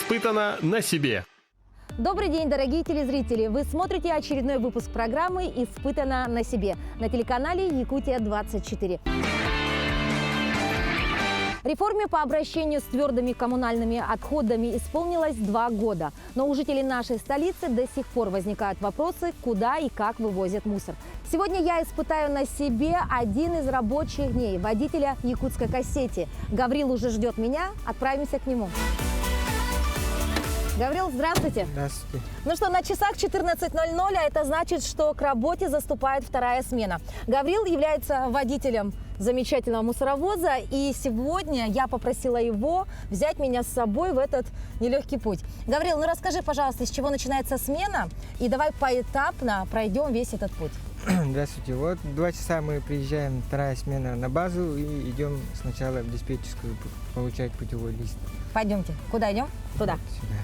Испытано на себе. Добрый день, дорогие телезрители! Вы смотрите очередной выпуск программы «Испытано на себе» на телеканале «Якутия-24». Реформе по обращению с твердыми коммунальными отходами исполнилось 2 года. Но у жителей нашей столицы до сих пор возникают вопросы, куда и как вывозят мусор. Сегодня я испытаю на себе один из рабочих дней водителя якутской кассети. Гаврил уже ждет меня. Отправимся к нему. Гаврил, здравствуйте. Здравствуйте. Ну что, на часах 14:00, а это значит, что к работе заступает вторая смена. Гаврил является водителем замечательного мусоровоза, и сегодня я попросила его взять меня с собой в этот нелегкий путь. Гаврил, ну расскажи, пожалуйста, с чего начинается смена, и давай поэтапно пройдем весь этот путь. Здравствуйте. Вот 2 часа мы приезжаем, вторая смена на базу, и идем сначала в диспетчерскую получать путевой лист. Пойдемте. Куда идем? Туда. Сюда.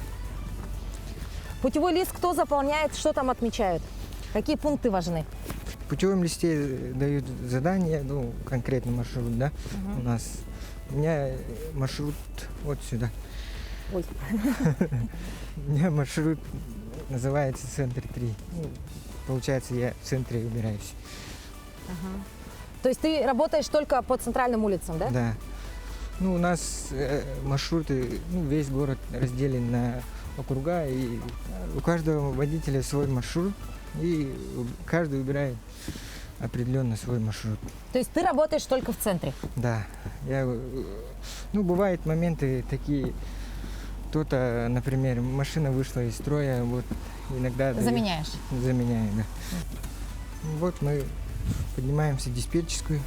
Путевой лист кто заполняет, что там отмечают? Какие пункты важны? В путевом листе дают задание, ну, конкретный маршрут, да, у нас. У меня маршрут вот сюда. Ой. У меня маршрут называется «Центр 3». Ну, получается, я в центре убираюсь. То есть ты работаешь только по центральным улицам, да? Да. Ну, у нас маршруты, ну, весь город разделен на округа, и у каждого водителя свой маршрут, и каждый выбирает определенно свой маршрут. То есть ты работаешь только в центре? Да. Ну, бывают моменты такие, кто-то, например, машина вышла из строя, вот иногда... Заменяешь? Заменяю, да. Вот мы поднимаемся в диспетчерскую.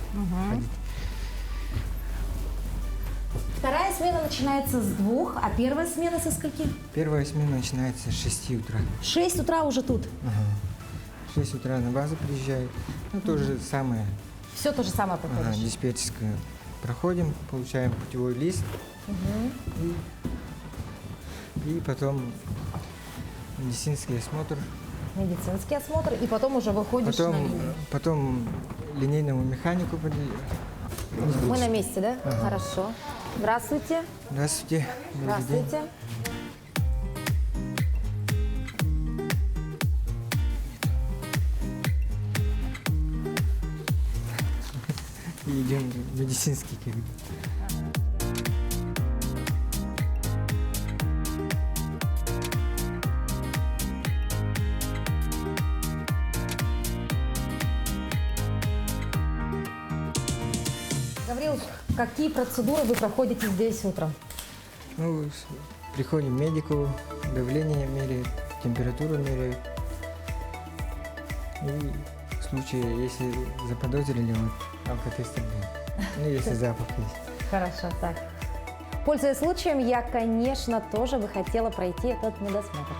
Вторая смена начинается с 2, а первая смена со скольки? Первая смена начинается с 6 утра. 6 утра уже тут. В 6 утра на базу приезжают. Ну, то же самое. Все то же самое проходишь? Диспетчерскую проходим, получаем путевой лист. И потом медицинский осмотр. Медицинский осмотр, и потом уже выходишь на линию. Потом линейному механику. Мы на месте, да? Хорошо. Здравствуйте. Здравствуйте. Добрый день. Здравствуйте. И идем в медицинский кабинет. Гаврил, какие процедуры вы проходите здесь утром? Ну, приходим к медику, давление меряют, температуру меряют. И в случае, если заподозрили, вот, алкотестер делают. Ну, если запах есть. Хорошо, так. Пользуясь случаем, я, конечно, тоже бы хотела пройти этот медосмотр.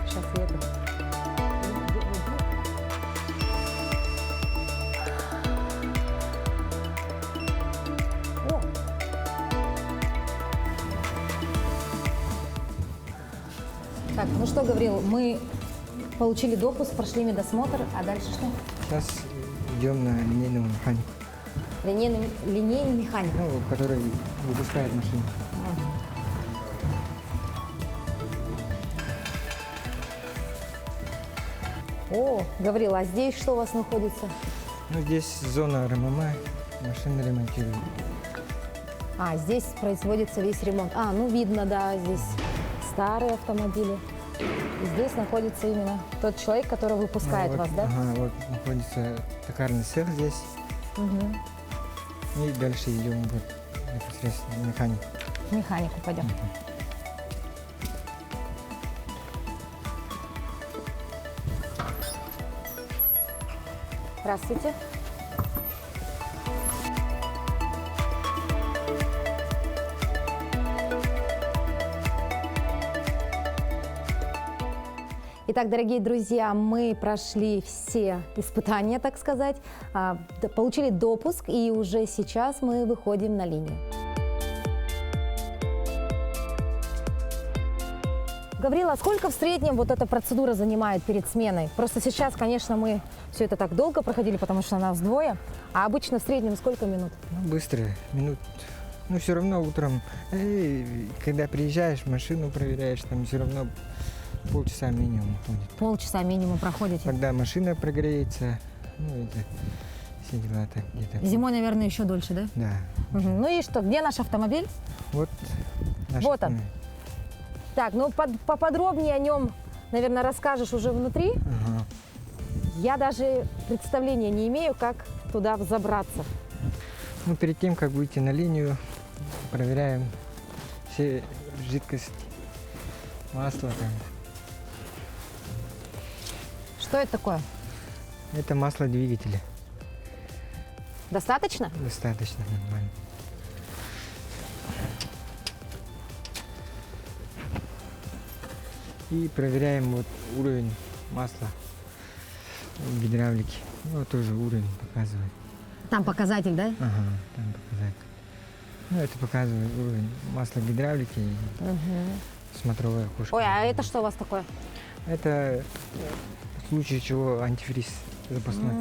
Сейчас я это... О! Так, ну что, Гаврил, мы получили допуск, прошли медосмотр, а дальше что? Сейчас идем на линейного механика, Линейный механик. ну, который выпускает машину. О, Гаврил, а здесь что у вас находится? Ну, здесь зона РММ, машины ремонтируют. А, здесь производится весь ремонт. А, ну видно, да, здесь старые автомобили. И здесь находится именно тот человек, который выпускает Вот, вас, да? Ага, вот находится токарный цех здесь. И дальше идем вот непосредственно механик. В механику пойдем. Здравствуйте. Итак, дорогие друзья, мы прошли все испытания, так сказать, получили допуск, и уже сейчас мы выходим на линию. Гаврила, сколько в среднем вот эта процедура занимает перед сменой? Просто сейчас, конечно, мы все это так долго проходили, потому что нас двое, а обычно в среднем сколько минут? Ну, быстро, минут. Ну, все равно утром, когда приезжаешь, машину проверяешь, там все равно полчаса минимум уходит. Полчаса минимум проходите. Когда машина прогреется, ну, это все дела так где-то. Зимой, наверное, еще дольше, да? Да. Мгм. Ну и что, где наш автомобиль? Вот. наш Вот он. автомобиль. Так, ну поподробнее о нем, наверное, расскажешь уже внутри. Ага. Я даже представления не имею, как туда взобраться. Ну, перед тем, как выйти на линию, проверяем все жидкости, масло там. Что это такое? Это масло двигателя. Достаточно? Достаточно нормально. И проверяем вот уровень масла в гидравлике. Ну, тоже уровень показывает. Там показатель, да? Ага, там показатель. Ну, это показывает уровень масла гидравлики и смотровое окошко. Ой, а это что у вас такое? Это в случае чего антифриз запасной.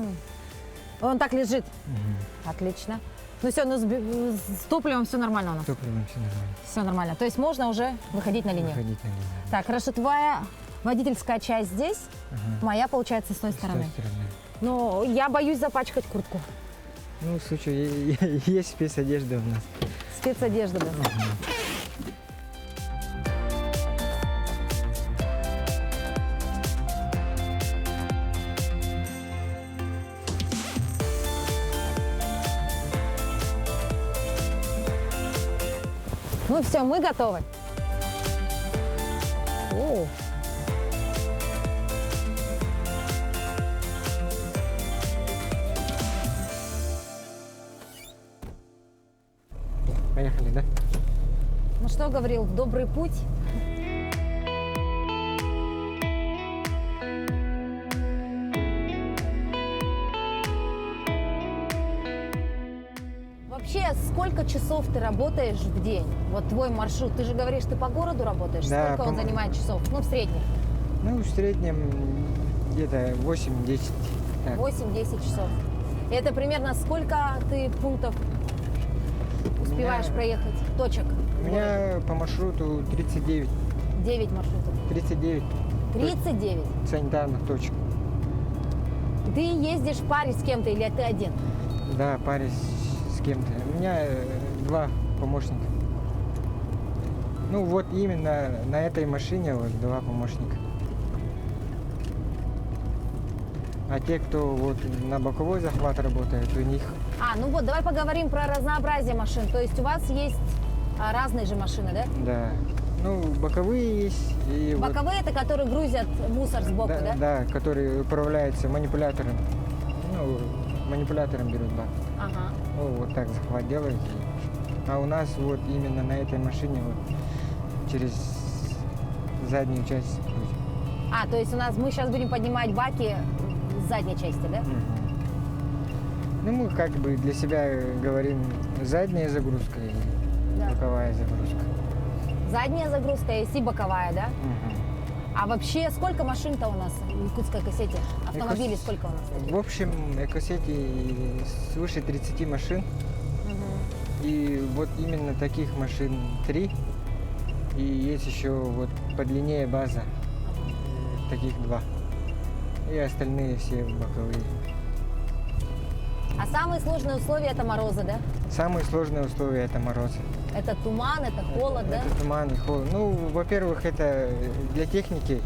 Он так лежит. Мгм. Отлично. Ну все, ну с топливом все нормально у нас. С топливом все нормально. Все нормально. То есть можно уже выходить на линию. Выходить на линию. Так, хорошо, твоя водительская часть здесь, Ага. моя, получается, с той С той стороны. стороны. Ну, я боюсь запачкать куртку. Ну, в случае, есть спецодежда у нас. Спецодежда, да. Ну все, мы готовы. О, Поехали, да? ну что, Гаврил, в добрый путь. Вообще, сколько часов ты работаешь в день? Вот твой маршрут. Ты же говоришь, ты по городу работаешь. Да, Сколько он по- занимает часов? Ну, в среднем. Ну, в среднем где-то 8-10. Так. 8-10 часов. И это примерно сколько ты пунктов успеваешь меня- проехать? Точек? У меня по маршруту 39. 9 маршрутов. 39 39. санитарных точек. Ты ездишь в паре с кем-то или ты один? Да, паре с кем-то. У меня 2 помощника. Ну, вот именно на этой машине вот 2 помощника. А те, кто вот на боковой захват работает, у них Ну вот, давай поговорим про разнообразие машин. То есть у вас есть разные же машины, да? да. Ну, боковые есть. И вот- Боковые это которые грузят мусор сбоку, да? да, которые управляются манипулятором. Ну, манипулятором берут бак. Ага. Ну, вот так захват делаете. А у нас вот именно на этой машине вот через заднюю часть крутим. То есть у нас мы сейчас будем поднимать баки с задней части, да? Мгм. Ну, мы как бы для себя говорим задняя загрузка и Да. боковая загрузка. Задняя загрузка есть и боковая, да? Мгм. А вообще сколько машин-то у нас в якутской кассете? Автомобилей Экос- сколько у нас? таких? В общем, экосети свыше 30 машин. И вот именно таких машин 3. И есть еще вот подлиннее база, таких 2. И остальные все боковые. А самые сложные условия это морозы, да? Самые сложные условия это морозы. Это туман, это холод, да? Это туман и холод. Ну, во-первых, это для техники.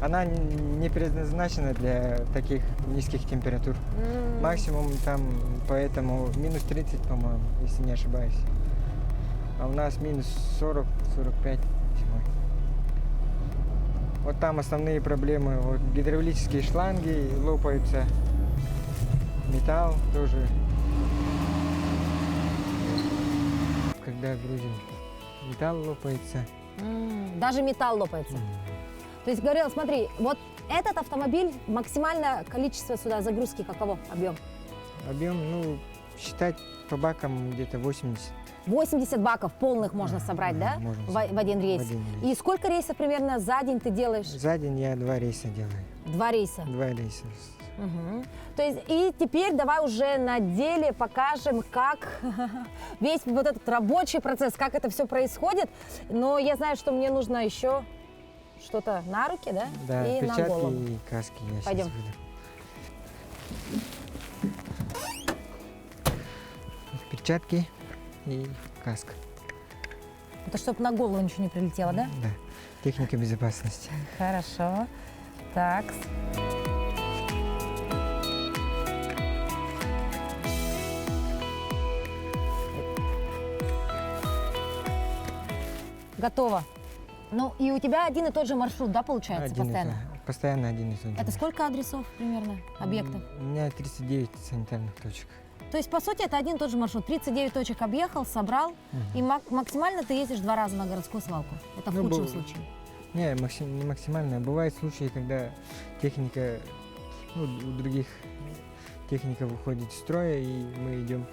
Она не предназначена для таких низких температур. Максимум там, поэтому минус 30, по-моему, если не ошибаюсь. А у нас минус 40-45 зимой. Вот там основные проблемы. Вот гидравлические шланги лопаются. Металл тоже. Когда грузим, металл лопается. Даже металл лопается. То есть, Гаврил, смотри, вот этот автомобиль, максимальное количество сюда загрузки каково объем? Объем, ну, считать по бакам где-то 80. 80 баков полных можно собрать, да? Можно В один рейс. в один рейс. И сколько рейсов примерно за день ты делаешь? За день я 2 рейса делаю. 2 рейса. 2 рейса. Мгм. То есть, и теперь давай уже на деле покажем, как весь вот этот рабочий процесс, как это все происходит. Но я знаю, что мне нужно еще что-то на руки, да? Да, И на перчатки голову. и каски я Пойдем. сейчас выдам. Перчатки и каска. Это чтобы на голову ничего не прилетело, да? Да, техника безопасности. Хорошо. Так. Готово. Ну и у тебя один и тот же маршрут, да, получается, Один и постоянно? тот- постоянно один и тот же. Это сколько адресов примерно, объектов? У меня 39 санитарных точек. То есть, по сути, это один и тот же маршрут. 39 точек объехал, собрал, и максимально ты ездишь 2 раза на городскую свалку. Это в Ну, худшем был- случае. Не, не максимально. Бывают случаи, когда техника, ну, у других техника выходит из строя, и мы идем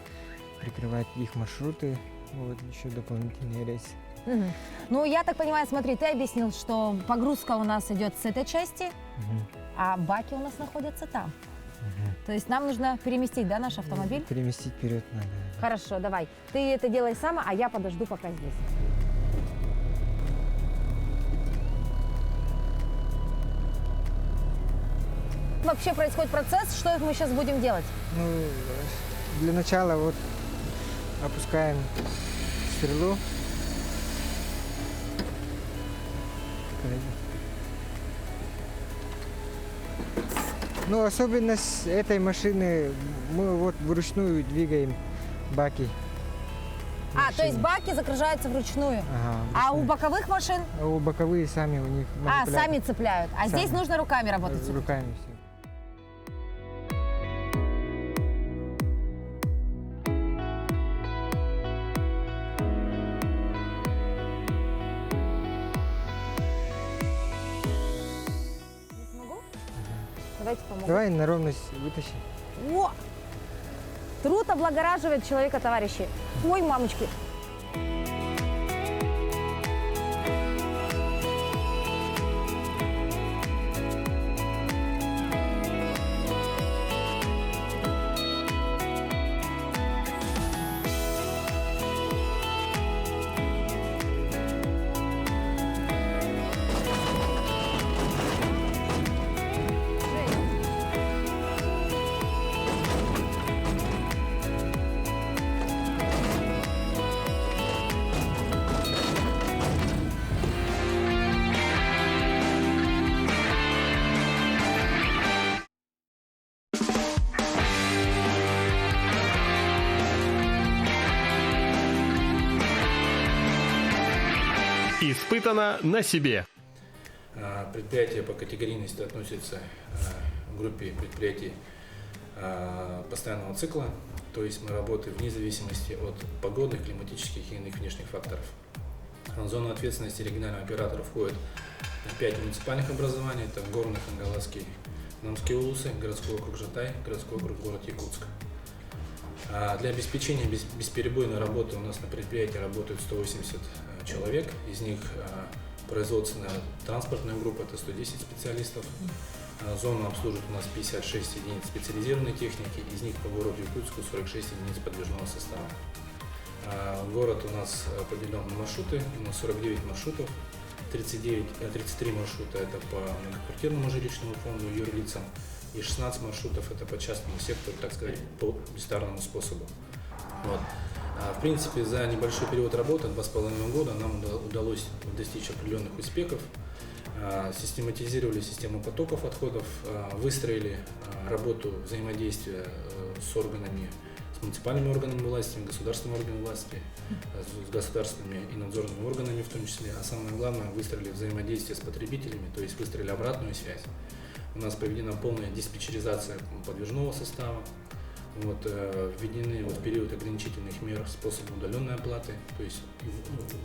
прикрывать их маршруты, вот еще дополнительные рейсы. Мгм. Ну, я так понимаю, смотри, ты объяснил, что погрузка у нас идет с этой части, Мгм. а баки у нас находятся там. Мгм. То есть нам нужно переместить, да, наш автомобиль? Переместить вперед надо. Хорошо, давай. Ты это делай сама, а я подожду пока здесь. Вообще происходит процесс, что мы сейчас будем делать? Ну, для начала вот опускаем стрелу. Ну, особенность этой машины, мы вот вручную двигаем баки. То есть баки загружаются вручную. Ага, А у вручную. боковых машин? А у боковые сами у них манипулятор. Сами цепляют. А здесь Сами. нужно руками работать. всё-таки. Руками все. Не смогу? Давайте помогу. Давай на ровность вытащи. О! Труд облагораживает человека, товарищи. Ой, мамочки. Испытано на себе. Предприятие по категорийности относится к группе предприятий постоянного цикла, то есть мы работаем вне зависимости от погодных, климатических и иных внешних факторов. В зону ответственности регионального оператора входит 5 муниципальных образований, это Горный, Хангаласский, Намские Улусы, городской округ Жатай, городской округ город Якутск. Для обеспечения бесперебойной работы у нас на предприятии работают 180 человек, из них производственная транспортная группа, это 110 специалистов. Зону обслуживает у нас 56 единиц специализированной техники, из них по городу Якутску 46 единиц подвижного состава. Город у нас поделен на маршруты, у нас 49 маршрутов, 33 маршрута это по многоквартирному жилищному фонду, юрлицам, и 16 маршрутов это по частному сектору, так сказать, по бестарному способу. Вот. В принципе, за небольшой период работы, 2,5 года, нам удалось достичь определенных успехов. Систематизировали систему потоков отходов, выстроили работу взаимодействия с органами, с муниципальными органами власти, государственными органами власти, с государственными и надзорными органами в том числе. А самое главное, выстроили взаимодействие с потребителями, то есть выстроили обратную связь. У нас проведена полная диспетчеризация подвижного состава. Вот, введены в период ограничительных мер способы удаленной оплаты, то есть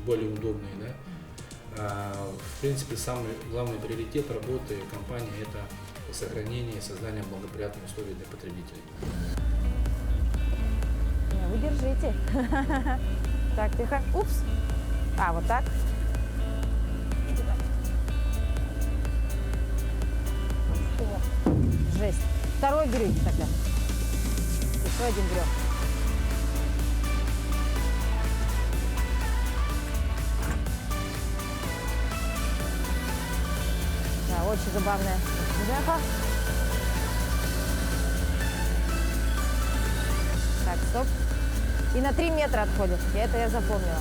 более удобные, да? В принципе, самый главный приоритет работы компании – это сохранение и создание благоприятных условий для потребителей. Вы держите. Так, тихо. Упс. А, вот так. И туда. О, жесть. Второй берете тогда. Еще один берем. Да, очень забавная бляха. Так, стоп. И на 3 метра отходит. Это я запомнила.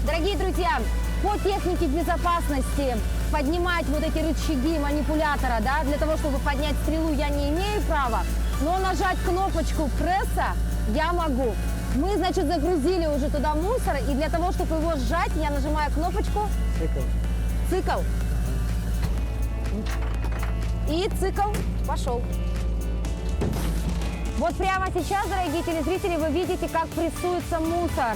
Дорогие друзья, по технике безопасности поднимать вот эти рычаги манипулятора, да, для того, чтобы поднять стрелу, я не имею права, но нажать кнопочку пресса я могу. Мы, значит, загрузили уже туда мусор, и для того, чтобы его сжать, я нажимаю кнопочку цикл. И цикл пошел. Вот прямо сейчас, дорогие телезрители, вы видите, как прессуется мусор.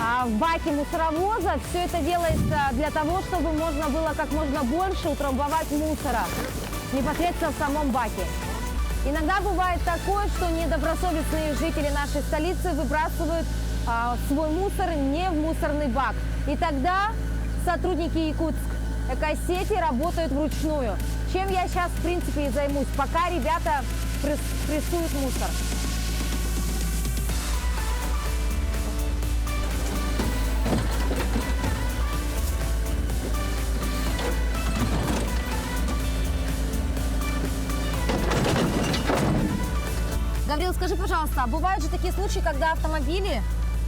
А в баке мусоровоза все это делается для того, чтобы можно было как можно больше утрамбовать мусора непосредственно в самом баке. Иногда бывает такое, что недобросовестные жители нашей столицы выбрасывают свой мусор не в мусорный бак. И тогда сотрудники Якутск экосети работают вручную. Чем я сейчас, в принципе, и займусь, пока ребята прессуют мусор. Гаврил, скажи, пожалуйста, а бывают же такие случаи, когда автомобили,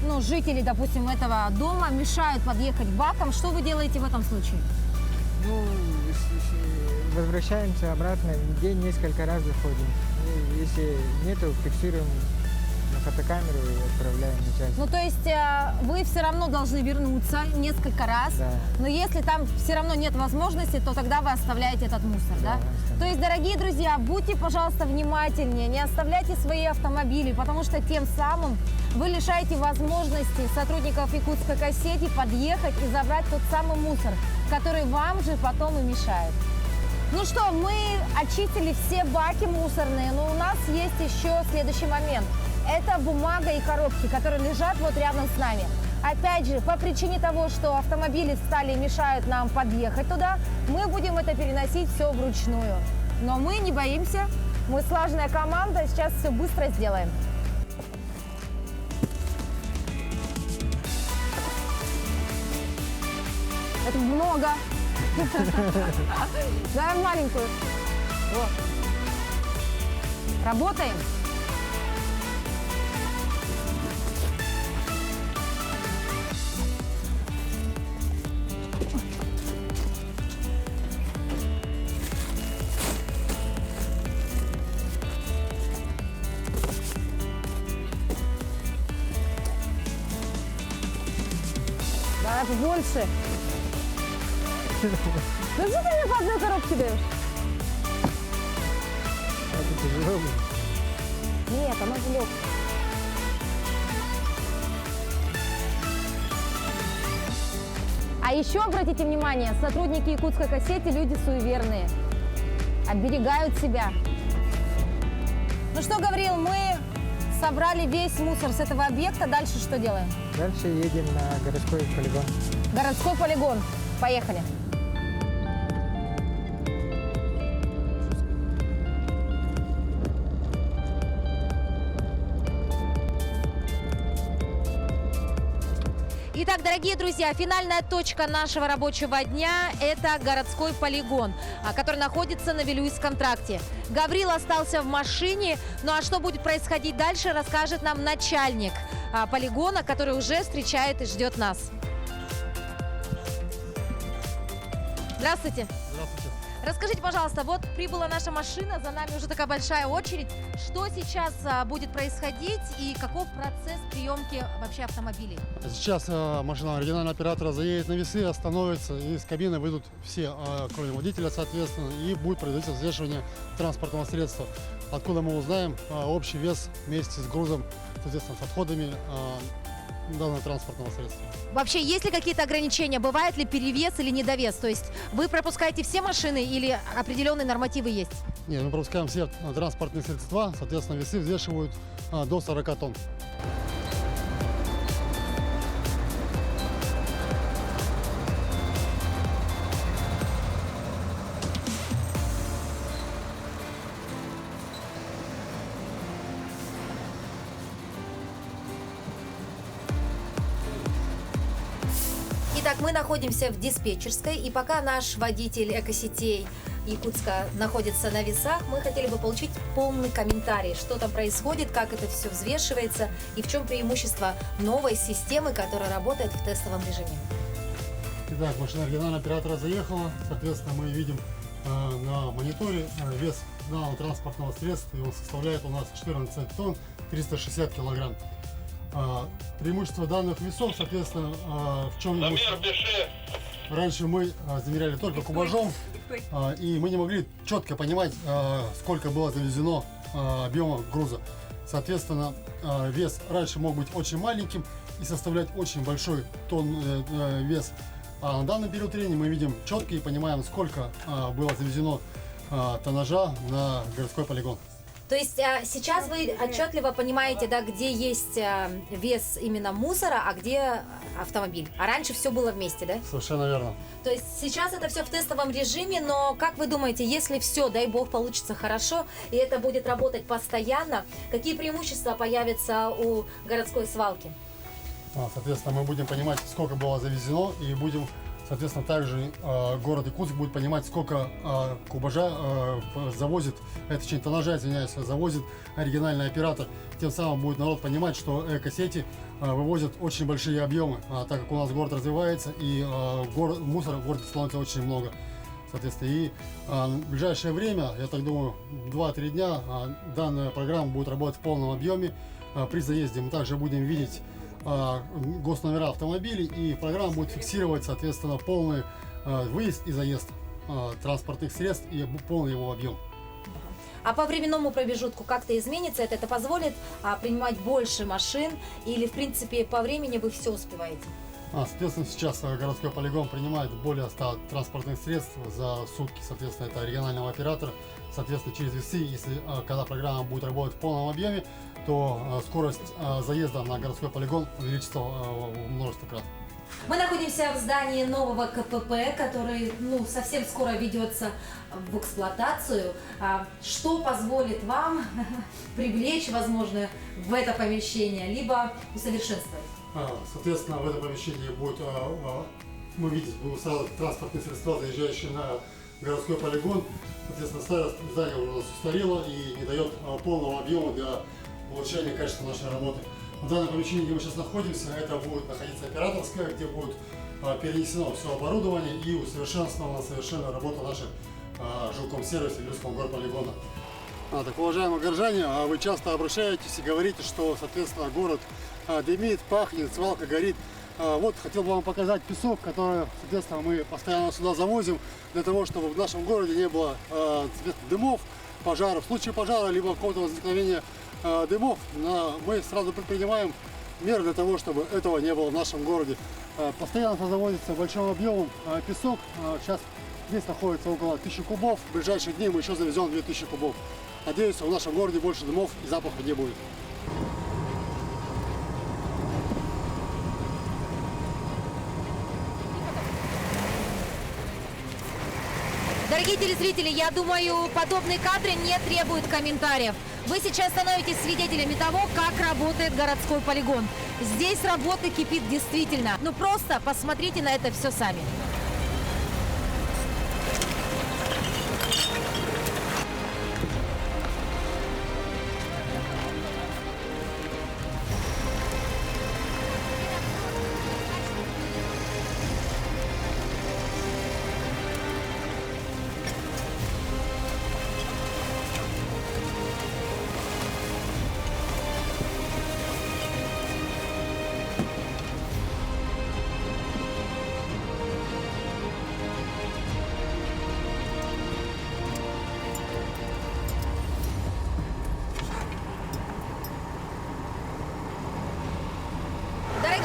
ну, жители, допустим, этого дома мешают подъехать к бакам. Что вы делаете в этом случае? Ну, возвращаемся обратно, в день несколько раз заходим. И если нету, фиксируем на фотокамеру и отправляем начальству. Ну, то есть вы все равно должны вернуться несколько раз, Да. но если там все равно нет возможности, то тогда вы оставляете этот мусор, да? оставляем. То есть, дорогие друзья, будьте, пожалуйста, внимательнее, не оставляйте свои автомобили, потому что тем самым вы лишаете возможности сотрудников Якутской экосети подъехать и забрать тот самый мусор, который вам же потом и мешает. Ну что, мы очистили все баки мусорные, но у нас есть еще следующий момент. Это бумага и коробки, которые лежат вот рядом с нами. Опять же, по причине того, что автомобили стали и мешают нам подъехать туда, мы будем это переносить все вручную. Но мы не боимся, мы слаженная команда, сейчас все быстро сделаем. Это много. Давай маленькую. Вот. Работаем. Давай побольше. Ну что ты мне по одной коробке даешь? Это тяжело. Нет, она же легкая. А еще обратите внимание, сотрудники Якутской экосети люди суеверные, оберегают себя. Ну что, Гаврил, мы собрали весь мусор с этого объекта, дальше что делаем? Дальше едем на городской полигон. Городской полигон. Поехали. Итак, дорогие друзья, финальная точка нашего рабочего дня – это городской полигон, который находится на Вилюйском тракте. Гаврил остался в машине, ну а что будет происходить дальше, расскажет нам начальник полигона, который уже встречает и ждет нас. Здравствуйте. Здравствуйте. Расскажите, пожалуйста, вот прибыла наша машина, за нами уже такая большая очередь. Что сейчас будет происходить и каков процесс приемки вообще автомобилей? Сейчас машина оригинального оператора заедет на весы, остановится, и из кабины выйдут все, кроме водителя, соответственно, и будет производиться взвешивание транспортного средства, откуда мы узнаем общий вес вместе с грузом, соответственно, с отходами данного транспортного средства. Вообще, есть ли какие-то ограничения? Бывает ли перевес или недовес? То есть вы пропускаете все машины или определенные нормативы есть? Нет, мы пропускаем все транспортные средства, соответственно, весы взвешивают до 40 тонн. Итак, мы находимся в диспетчерской, и пока наш водитель экосетей Якутска находится на весах, мы хотели бы получить полный комментарий, что там происходит, как это все взвешивается и в чем преимущество новой системы, которая работает в тестовом режиме. Итак, машина оригинального оператора заехала, соответственно, мы видим на мониторе вес данного транспортного средства, и он составляет у нас 14 тонн 360 килограмм. Преимущество данных весов, соответственно, в чем раньше мы замеряли только кубажом, и мы не могли четко понимать, сколько было завезено объема груза. Соответственно, вес раньше мог быть очень маленьким и составлять очень большой вес. А на данный период времени мы видим четко и понимаем, сколько было завезено тоннажа на городской полигон. То есть сейчас вы отчетливо понимаете, да, где есть вес именно мусора, а где автомобиль. А раньше все было вместе, да? Совершенно верно. То есть сейчас это все в тестовом режиме, но как вы думаете, если все, дай бог, получится хорошо, и это будет работать постоянно, какие преимущества появятся у городской свалки? Соответственно, мы будем понимать, сколько было завезено, и будем, соответственно, также город Якутск будет понимать, сколько кубажа завозит, точнее тоннажа, извиняюсь, завозит оригинальный оператор. Тем самым будет народ понимать, что экосети вывозят очень большие объемы, так как у нас город развивается и мусора в городе становится очень много. Соответственно, и в ближайшее время, я так думаю, 2-3 дня данная программа будет работать в полном объеме. При заезде мы также будем видеть госномера автомобилей, и программа будет фиксировать, соответственно, полный выезд и заезд транспортных средств и полный его объем. А по временному промежутку как-то изменится это позволит принимать больше машин или, в принципе, по времени вы все успеваете? Соответственно, сейчас городской полигон принимает более 100 транспортных средств за сутки, соответственно, это оригинального оператора. Соответственно, через весы, если когда программа будет работать в полном объеме, то скорость заезда на городской полигон увеличится в множество крат. Мы находимся в здании нового КПП, который совсем скоро ведется в эксплуатацию. Что позволит вам привлечь, возможно, в это помещение, либо усовершенствовать? Соответственно, в это помещении будет, мы видим, будут сразу транспортные средства, заезжающие на городской полигон. Соответственно, старое здание уже у нас устарело и не дает полного объема для улучшения качества нашей работы. В данном помещении, где мы сейчас находимся, это будет находиться операторская, где будет перенесено все оборудование и усовершенствована совершенно работа наших жилкомсервиса Илюрского горполигона. Так, уважаемые горожане, вы часто обращаетесь и говорите, что, соответственно, город дымит, пахнет, свалка горит. Вот хотел бы вам показать песок, который, соответственно, мы постоянно сюда завозим, для того, чтобы в нашем городе не было дымов, пожаров. В случае пожара, либо какого-то возникновения дымов, мы сразу предпринимаем меры для того, чтобы этого не было в нашем городе. Постоянно завозится большим объемом песок. Сейчас здесь находится около 1000 кубов. В ближайшие дни мы еще завезем 2000 кубов. Надеюсь, в нашем городе больше дымов и запахов не будет. Дорогие телезрители, я думаю, подобные кадры не требуют комментариев. Вы сейчас становитесь свидетелями того, как работает городской полигон. Здесь работа кипит действительно. Просто посмотрите на это все сами.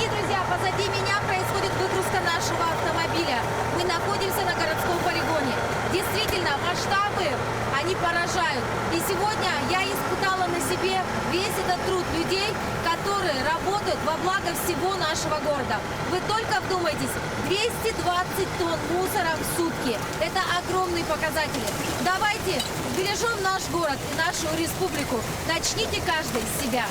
Дорогие друзья, позади меня происходит выгрузка нашего автомобиля. Мы находимся на городском полигоне. Действительно, масштабы, они поражают. И сегодня я испытала на себе весь этот труд людей, которые работают во благо всего нашего города. Вы только вдумайтесь, 220 тонн мусора в сутки. Это огромные показатели. Давайте бережем наш город и нашу республику. Начните каждый с себя.